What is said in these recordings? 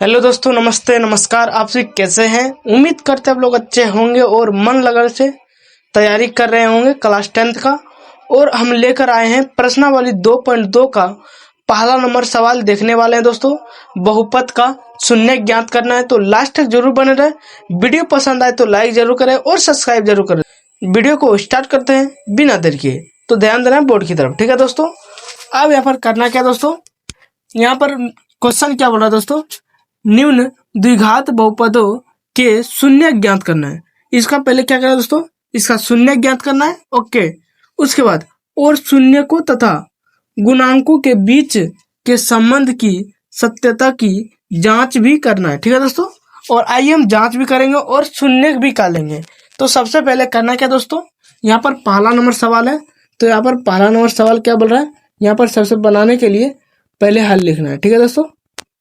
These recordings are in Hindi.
हेलो दोस्तों, नमस्ते नमस्कार। आप सभी कैसे हैं? उम्मीद करते हैं आप लोग अच्छे होंगे और मन लगन से तैयारी कर रहे होंगे क्लास 10th का। और हम लेकर आए हैं प्रश्नावली 2.2 का पहला नंबर सवाल देखने वाले हैं दोस्तों। बहुपद का शून्य ज्ञात करना है, तो लास्ट तक जरूर बने रहे। वीडियो पसंद आए तो लाइक जरूर करें और सब्सक्राइब जरूर करें। वीडियो को स्टार्ट करते हैं बिना देर किए। तो ध्यान देना बोर्ड की तरफ, ठीक है दोस्तों। अब यहाँ पर करना क्या दोस्तों, यहाँ पर क्वेश्चन क्या बोल रहा है दोस्तों, निम्न द्विघात बहुपदों के शून्य ज्ञात करना है। इसका पहले क्या करना है दोस्तों, इसका शून्य ज्ञात करना है। ओके, उसके बाद और शून्य को तथा गुणांकों के बीच के संबंध की सत्यता की जांच भी करना है, ठीक है दोस्तों। और आइए हम जांच भी करेंगे और शून्य भी निकालेंगे। तो सबसे पहले करना क्या दोस्तों, यहाँ पर पहला नंबर सवाल है। तो यहाँ पर पहला नंबर सवाल क्या बोल रहा है, यहाँ पर सबसे बनाने के लिए पहले हल लिखना है, ठीक है दोस्तों।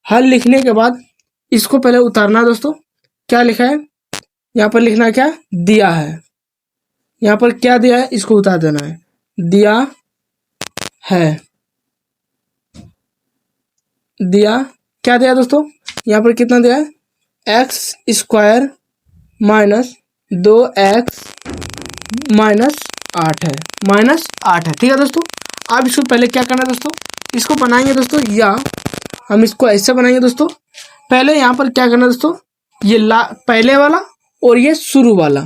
हल लिखने के बाद इसको पहले उतारना है दोस्तों। क्या लिखा है यहाँ पर, लिखना क्या दिया है, यहाँ पर क्या दिया है इसको उतार देना है। दिया है, दिया क्या दिया दोस्तों, यहाँ पर कितना दिया है, x square minus 2x minus 8 है, -8 है, ठीक है दोस्तों। अब इसको पहले क्या करना है दोस्तों, इसको बनाएंगे दोस्तों, या हम इसको ऐसे बनाएंगे दोस्तों। पहले यहाँ पर क्या करना है दोस्तों, ये पहले वाला और ये शुरू वाला,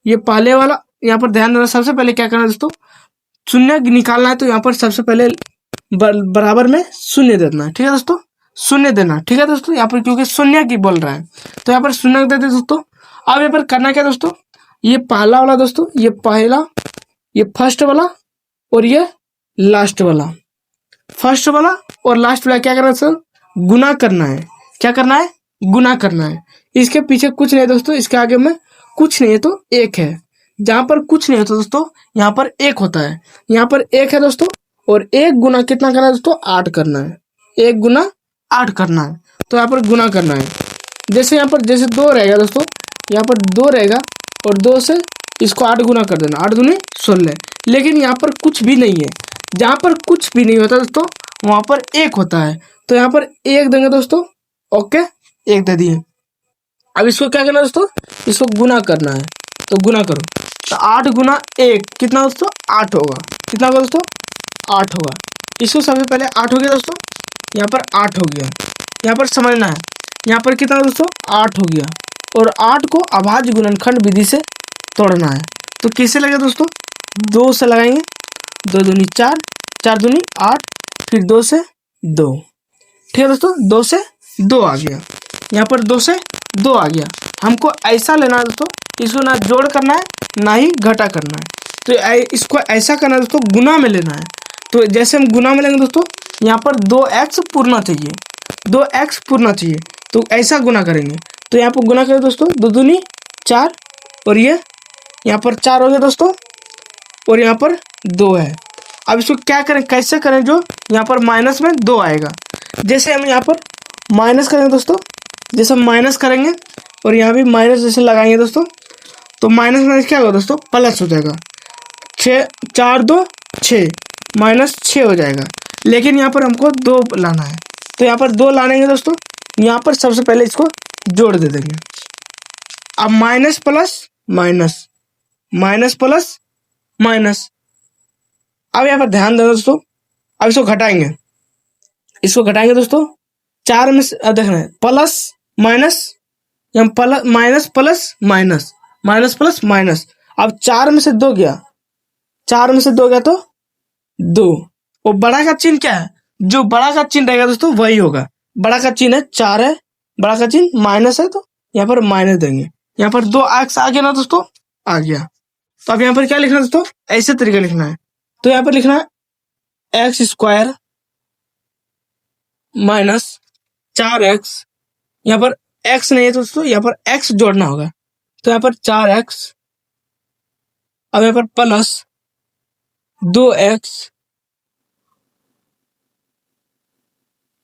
ये पहले वाला यहाँ पर ध्यान देना। सबसे पहले क्या करना है दोस्तों, शून्य निकालना है। तो यहाँ पर सबसे पहले बराबर में शून्य देना है, ठीक है दोस्तों। शून्य देना, ठीक है दोस्तों, यहाँ पर क्योंकि शून्य की बोल रहा है तो यहाँ पर शून्य दे दे दोस्तों। अब यहाँ पर करना क्या दोस्तों, ये पहला वाला दोस्तों, ये पहला, ये फर्स्ट वाला और ये लास्ट वाला, फर्स्ट वाला और लास्ट वाला क्या करना है सर, गुना करना है। क्या करना है, गुना करना है। इसके पीछे कुछ नहीं है दोस्तों, इसके आगे में कुछ नहीं है तो एक है। जहां पर कुछ नहीं होता दोस्तों यहाँ पर एक होता है। यहाँ पर एक है दोस्तों, और एक गुना कितना करना है दोस्तों, 8 करना है। 1 गुना 8 करना है, तो यहाँ पर गुना करना है। जैसे यहाँ पर जैसे 2 रहेगा दोस्तों, यहाँ पर 2 रहेगा और 2 से इसको 8 गुना कर देना, 8 दूनी 16। लेकिन यहाँ पर कुछ भी नहीं है, जहाँ पर कुछ भी नहीं होता दोस्तों वहां पर एक होता है। तो यहाँ पर 1 देंगे दोस्तों। ओके, 1 दे दिए। अब इसको क्या करना है दोस्तों, इसको गुना करना है। तो गुना करो, तो 8 गुना 1 कितना दोस्तों, 8 होगा। कितना होगा दोस्तों, 8 होगा। इसको सबसे पहले 8 हो गया दोस्तों, यहाँ पर 8 हो गया। यहाँ पर समझना है, यहाँ पर कितना दोस्तों, 8 हो गया। और 8 को अभाज्य गुणनखंड विधि से तोड़ना है। तो किससे लगेगा दोस्तों, 2 से लगाएंगे। 2 दूनी 4, 4 दूनी 8, फिर 2 से 2, ठीक है दोस्तों। 2 से 2 आ गया, यहाँ पर 2 से 2 आ गया। हमको ऐसा लेना है दोस्तों, इसको ना जोड़ करना है ना ही घटा करना है। तो इसको ऐसा करना है दोस्तों, गुना में लेना है। तो जैसे हम गुना में लेंगे दोस्तों, यहाँ पर 2x पूर्णा चाहिए, 2x पूर्णा चाहिए, तो ऐसा गुना करेंगे। तो यहाँ पर गुना करें दोस्तों, 2 दूनी 4 और ये यहाँ पर 4 हो गया दोस्तों, और यहाँ पर 2 है। अब इसको क्या करें, कैसे करें, जो यहाँ पर माइनस में 2 आएगा। जैसे हम यहाँ पर माइनस करेंगे दोस्तों, जैसे हम माइनस करेंगे और यहाँ भी माइनस जैसे लगाएंगे दोस्तों, तो माइनस माइनस क्या होगा दोस्तों, प्लस हो जाएगा। 6 4 2 6 -6 हो जाएगा। लेकिन यहाँ पर हमको 2 लाना है, तो यहाँ पर 2 लाएंगे दोस्तों। यहाँ पर सबसे पहले इसको जोड़ दे देंगे। अब minus plus minus, minus plus minus. अब यहाँ पर ध्यान देना दोस्तों, अब इसको घटाएंगे, इसको घटाएंगे दोस्तों। 4 में से देखना है plus minus, minus plus minus, minus plus minus. अब 4 में से 2 गया, 4 में से 2 गया तो 2। और बड़ा का चिन्ह क्या है, जो बड़ा का चिन्ह रहेगा दोस्तों वही होगा। बड़ा का चिन्ह है 4 है, बड़ा का चिन्ह माइनस है, तो यहाँ पर माइनस देंगे। यहाँ पर 2x आ गया ना दोस्तों, आ गया। तो अब यहाँ पर क्या लिखना है दोस्तों, ऐसे तरीके लिखना है। तो यहाँ पर लिखना है एक्स स्क्वायर माइनस 4x, यहाँ पर x नहीं है दोस्तों, यहाँ पर x जोड़ना होगा। तो यहाँ पर 4x, अब यहाँ पर प्लस 2x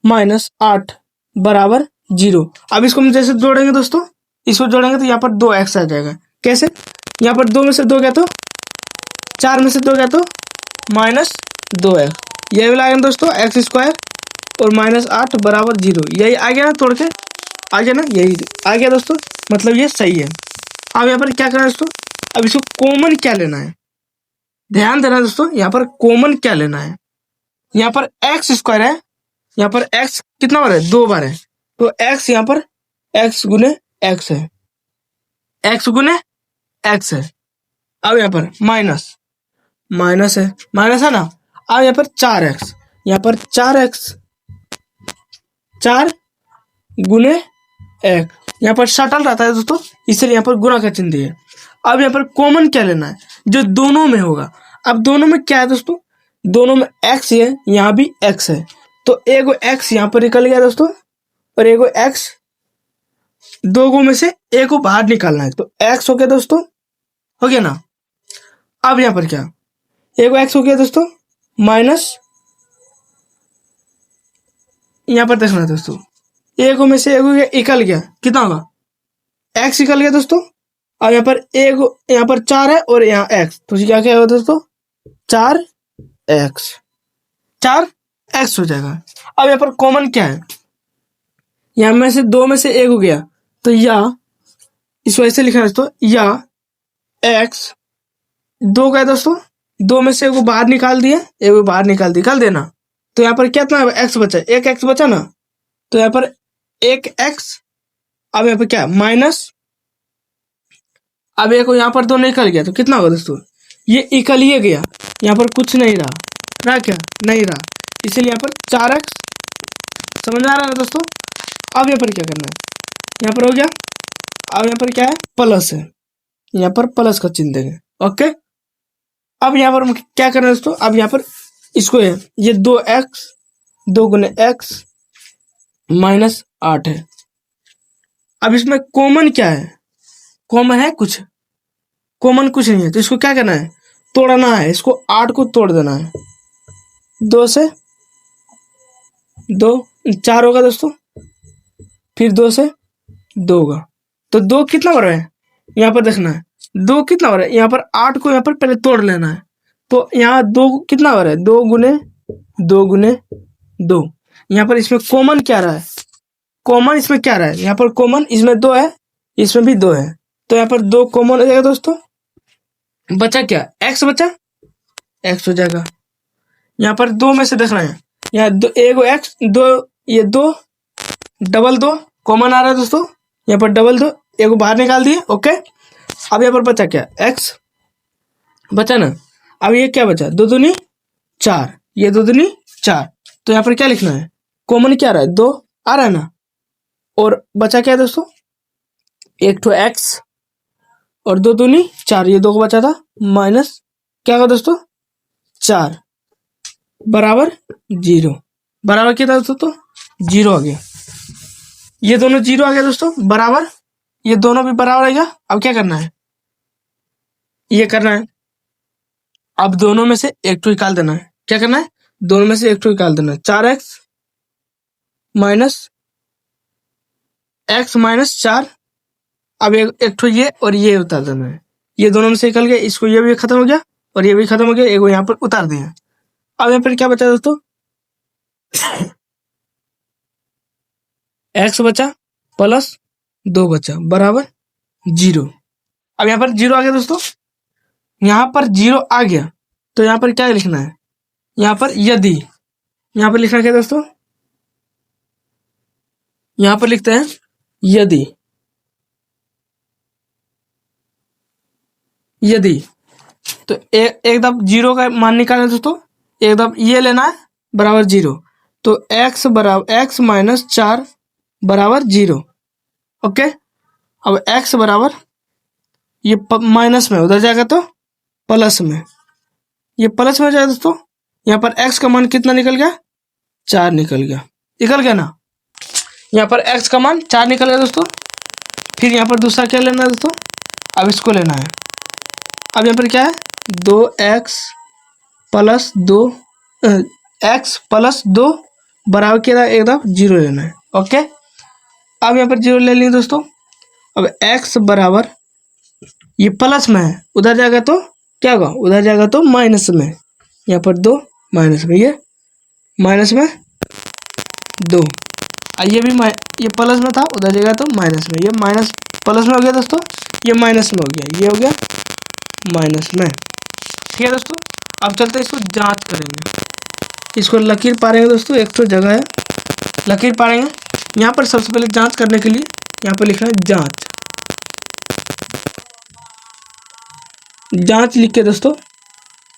माइनस 8 बराबर 0। अब इसको हम जैसे जोड़ेंगे दोस्तों, इसको जोड़ेंगे तो यहाँ पर 2x आ जाएगा। कैसे, यहाँ पर 2 में से 2 गया तो 4 में से 2 गया तो -2x, यही वाला आएगा दोस्तों, एक्स स्क्वायर और -8 बराबर 0। यही आ गया ना तोड़ के। आ गया ना, यही आ गया दोस्तों, मतलब ये सही है। अब यहाँ पर क्या करना है दोस्तों, अब इसको कॉमन क्या लेना है, ध्यान देना दोस्तों, यहाँ पर कॉमन क्या लेना है। यहाँ पर एक्स स्क्वायर है, यहाँ पर एक्स कितना बार है, 2 बार है, तो एक्स यहाँ पर एक्स गुने एक्स है, एक्स गुने एक्स है। अब यहाँ पर माइनस माइनस है, माइनस है ना। अब यहाँ पर 4x, यहाँ पर 4x 4 गुने एक, यहाँ पर शटल रहता है दोस्तों, इसलिए यहाँ पर गुणा का चिन्ह दिए। अब यहाँ पर कॉमन क्या लेना है, जो दोनों में होगा। अब दोनों में क्या है दोस्तों, दोनों में x है, यहाँ भी x है, तो एगो x यहाँ पर निकल गया दोस्तों, और एगो x, दो गो में से एक को बाहर निकालना है, तो x हो गया दोस्तों, हो गया ना। अब यहाँ पर क्या, एगो x हो गया दोस्तों, माइनस यहाँ पर देखना है दोस्तों, एगो में से एगो निकल गया, कितना होगा, x निकल गया दोस्तों। अब यहाँ पर एगो, यहाँ पर 4 है और यहाँ x, तो क्या क्या होगा दोस्तों, 4x 4x हो जाएगा। अब यहाँ पर कॉमन क्या है, यहाँ में से दो में से एक हो गया, तो या इस वजह से लिखा है दोस्तों, या x दो का है दोस्तों, दो में से एक को बाहर निकाल दिया, एक को बाहर निकाल देना, तो यहाँ पर कितना x बचा, एक x बचा ना, तो यहाँ पर एक x। अब यहाँ पर क्या माइनस, अब एक यहाँ पर दो निकल गया, तो कितना होगा दोस्तों, ये निकल ही गया, यहाँ पर कुछ नहीं रहा क्या, नहीं रहा, इसीलिए यहाँ पर 4x, समझ में आ रहा है दोस्तों। अब यहाँ पर क्या करना है, यहाँ पर हो गया। अब यहाँ पर क्या है, प्लस है, यहाँ पर प्लस का चिन्ह देंगे, ओके। अब यहाँ पर क्या करना है दोस्तों, अब यहाँ पर इसको है, ये 2x 2 गुने x माइनस 8 है। अब इसमें कॉमन क्या है, कॉमन है कुछ, कॉमन कुछ नहीं है, तो इसको क्या करना है, तोड़ना है, इसको 8 को तोड़ देना है, 2 से 2 4 होगा दोस्तों, फिर 2 से 2 होगा, तो 2 कितना बार है, यहाँ पर देखना है 2 कितना बार है, यहाँ पर 8 को यहाँ पर पहले तोड़ लेना है, तो यहाँ 2 कितना बार है, 2 गुने 2, यहाँ पर इसमें कॉमन क्या रहा है, कॉमन इसमें क्या रहा है, यहाँ पर कॉमन इसमें 2 है, इसमें भी 2 है, तो यहाँ पर 2 कॉमन हो जाएगा दोस्तों, बचा क्या, x बचा, x हो जाएगा। यहाँ पर 2 में से देखना है, यहाँ एगो x 2, ये 2 डबल 2 कॉमन आ रहा है दोस्तों, यहाँ पर डबल 2 एगो बाहर निकाल दिए, ओके। अब यहाँ पर बचा क्या, x बचा ना। अब ये क्या बचा, 2 दूनी 4, ये 2 दूनी 4, तो यहाँ पर क्या लिखना है, कॉमन क्या आ रहा है, 2 आ रहा है ना, और बचा क्या है दोस्तों, एक तो x और 2 दूनी 4, ये 2 को बचा था, माइनस क्या होगा दोस्तों, 4 बराबर 0, बराबर क्या था दोस्तों, 0 आ गया, ये दोनों 0 आ गया दोस्तों, बराबर, ये दोनों भी बराबर आएगा। अब क्या करना है, ये करना है, अब दोनों में से एक तो निकाल देना है, क्या करना है, दोनों में से एक तो निकाल देना है, 4x माइनस 4, अब एक तो ये और ये उतार देना है, ये दोनों में से निकल गया, इसको ये भी खत्म हो गया और ये भी खत्म हो गया, एक यहाँ पर उतार दिया। अब यहाँ पर क्या बचा दोस्तों, x बचा प्लस 2 बचा बराबर 0। अब यहाँ पर 0 आ गया दोस्तों, यहाँ पर 0 आ गया, तो यहाँ पर क्या लिखना है, यहाँ पर यदि, यहाँ पर लिखना क्या दोस्तों, यहाँ पर लिखते हैं यदि, यदि, तो एकदम 0 का मान निकालना है दोस्तों, एकदम ये लेना है बराबर 0, तो x बराबर x माइनस 4 बराबर 0, ओके। अब x बराबर ये माइनस में उधर जाएगा तो प्लस में, ये प्लस में हो जाएगा दोस्तों, यहाँ पर x का मान कितना निकल गया, 4 निकल गया ना, यहाँ पर x का मान 4 निकल गया दोस्तों। फिर यहाँ पर दूसरा क्या लेना है दोस्तों, अब इसको लेना है, अब यहाँ पर क्या है, 2x प्लस 2 x प्लस 2 बराबर क्या, एकदम 0 लेना है, ओके। अब यहाँ पर 0 ले लेंगे दोस्तों। अब x बराबर ये प्लस में है, उधर जाएगा तो क्या होगा, उधर जाएगा तो माइनस में, यहाँ पर 2 माइनस में, ये माइनस में 2। ये भी ये प्लस में था, उधर जगह तो माइनस में, ये माइनस प्लस में हो गया दोस्तों, ये माइनस में हो गया, ये हो गया माइनस में। ठीक है दोस्तों, अब चलते हैं इसको जांच करेंगे। इसको लकीर पारेंगे दोस्तों, एक तो जगह है लकीर पारेंगे। यहाँ पर सबसे पहले जांच करने के लिए यहाँ पर लिखना है जांच। जांच लिख के दोस्तों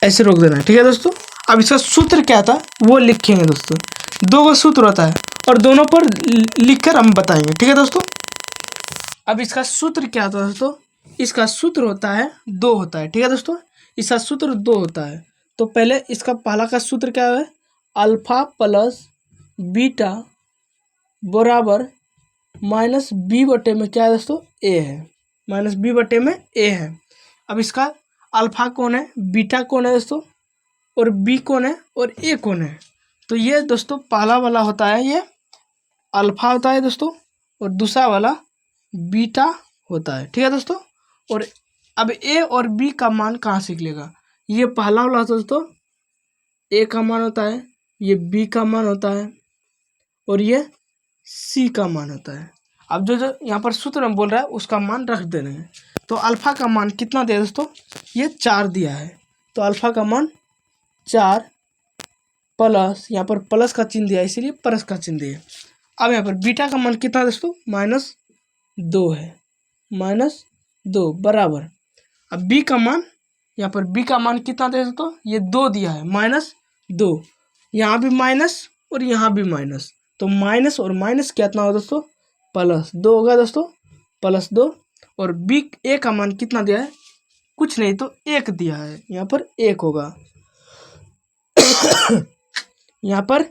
ऐसे रोक देना है। ठीक है दोस्तों, अब इसका सूत्र क्या था वो लिखेंगे दोस्तों। दो का सूत्र होता है और दोनों पर लिखकर हम बताएंगे। ठीक है दोस्तों, अब इसका सूत्र क्या होता है दोस्तों, इसका सूत्र होता है 2 होता है। ठीक है दोस्तों, इसका सूत्र 2 होता है। तो पहले इसका पहला का सूत्र क्या है, अल्फा प्लस बीटा बराबर माइनस बी बटे में क्या है दोस्तों, ए है, माइनस बी बटे में ए है। अब इसका अल्फा कौन है, बीटा कौन है दोस्तों, और बी कौन है, और ए कौन है। तो ये दोस्तों पहला वाला होता है ये अल्फा होता है दोस्तों, और दूसरा वाला बीटा होता है। ठीक है दोस्तों, और अब ए और बी का मान कहाँ से निकलेगा, ये पहला वाला दोस्तों ए का मान होता है, ये बी का मान होता है, और ये सी का मान होता है। अब जो जो यहाँ पर सूत्र में बोल रहा है उसका मान रख देना है। तो अल्फा का मान कितना दिया दोस्तों, ये 4 दिया है। तो अल्फा का मान 4 प्लस, यहाँ पर प्लस का चिन्ह दिया इसलिए प्लस का चिन्ह दिया। अब यहाँ पर बीटा का मान कितना दोस्तों, -2 है, -2 बराबर। अब बी का मान, यहाँ पर बी का मान कितना दे दोस्तों, ये 2 दिया है, -2, यहाँ भी माइनस और यहाँ भी माइनस। तो माइनस और माइनस कितना होगा दोस्तों, +2 होगा दोस्तों, +2। और बी ए का मान कितना दिया है, कुछ नहीं तो 1 दिया है, यहाँ पर 1 होगा यहाँ पर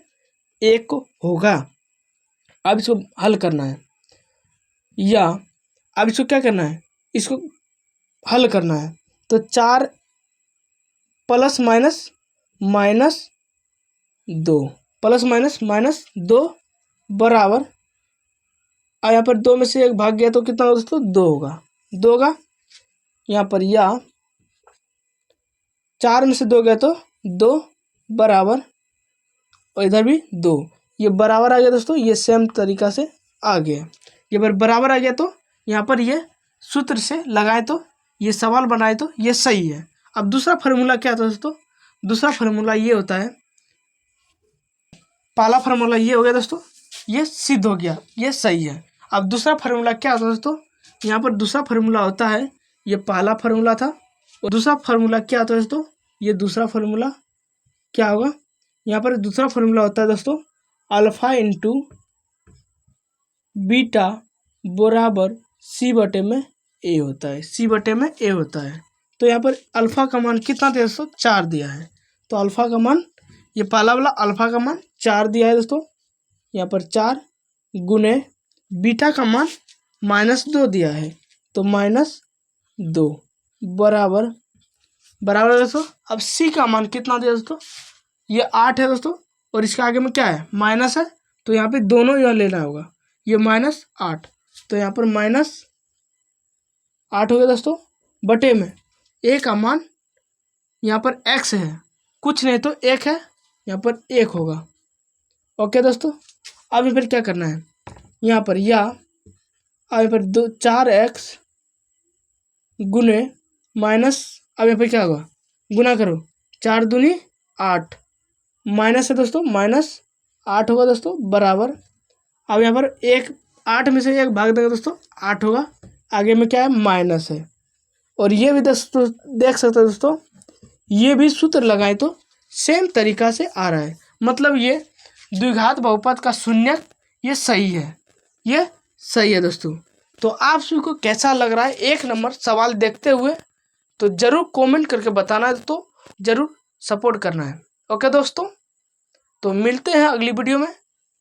1 होगा। अब इसको हल करना है, या अब इसको क्या करना है, इसको हल करना है। तो 4 प्लस माइनस -2 प्लस माइनस -2 बराबर, और यहाँ पर 2 में से 1 भाग गया तो कितना होगा दोस्तों, 2 होगा, 2 होगा यहाँ पर, या 4 में से 2 गया तो 2 बराबर, और इधर भी 2, ये बराबर आ गया दोस्तों, ये सेम तरीका से आ गया। ये बराबर आ गया तो यहाँ पर ये सूत्र से लगाए तो ये सवाल बनाए तो ये सही है। अब दूसरा फार्मूला क्या था दोस्तों, दूसरा फार्मूला ये होता है, पहला फार्मूला ये हो गया दोस्तों, ये सिद्ध हो गया, ये सही है। अब दूसरा फार्मूला क्या होता है दोस्तों, यहाँ पर दूसरा फार्मूला होता है, ये पहला फार्मूला था, और दूसरा फार्मूला क्या होता है दोस्तों, ये दूसरा फार्मूला क्या होगा, यहाँ पर दूसरा फार्मूला होता है दोस्तों, अल्फा इंटू बीटा बराबर सी बटे में ए होता है, सी बटे में ए होता है। तो यहाँ पर अल्फा का मान कितना दिया दोस्तों, 4 दिया है। तो अल्फा का मान, ये पहला वाला अल्फा का मान 4 दिया है दोस्तों, यहाँ पर 4 गुने बीटा का मान -2 दिया है, तो -2 बराबर बराबर दोस्तों। अब सी का मान कितना दिया दोस्तों, ये 8 है दोस्तों, और इसके आगे में क्या है, माइनस है, तो यहाँ पे दोनों यह लेना होगा, ये -8, तो यहाँ पर -8 हो गया दोस्तों, बटे में ए का मान, यहाँ पर x है, कुछ नहीं तो 1 है, यहाँ पर 1 होगा। ओके दोस्तों, अब फिर क्या करना है, यहाँ पर या अब यहाँ पर 4x गुने माइनस, अब यहाँ पर क्या होगा, गुना करो, 4 दूनी 8, माइनस है दोस्तों, -8 होगा दोस्तों बराबर। अब यहाँ पर 8 में से 1 भाग देगा दोस्तों, 8 होगा, आगे में क्या है, माइनस है। और ये भी दोस्तों देख सकते हो दोस्तों, ये भी सूत्र लगाए तो सेम तरीका से आ रहा है, मतलब ये द्विघात बहुपद का शून्यक ये सही है, ये सही है दोस्तों। तो आप सभी को कैसा लग रहा है 1 नंबर सवाल देखते हुए, तो जरूर कमेंट करके बताना है दोस्तों, जरूर सपोर्ट करना है। ओके दोस्तों, तो मिलते हैं अगली वीडियो में,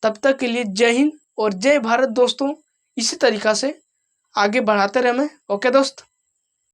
तब तक के लिए जय हिंद और जय भारत दोस्तों। इसी तरीका से आगे बढ़ाते रहें। ओके दोस्त।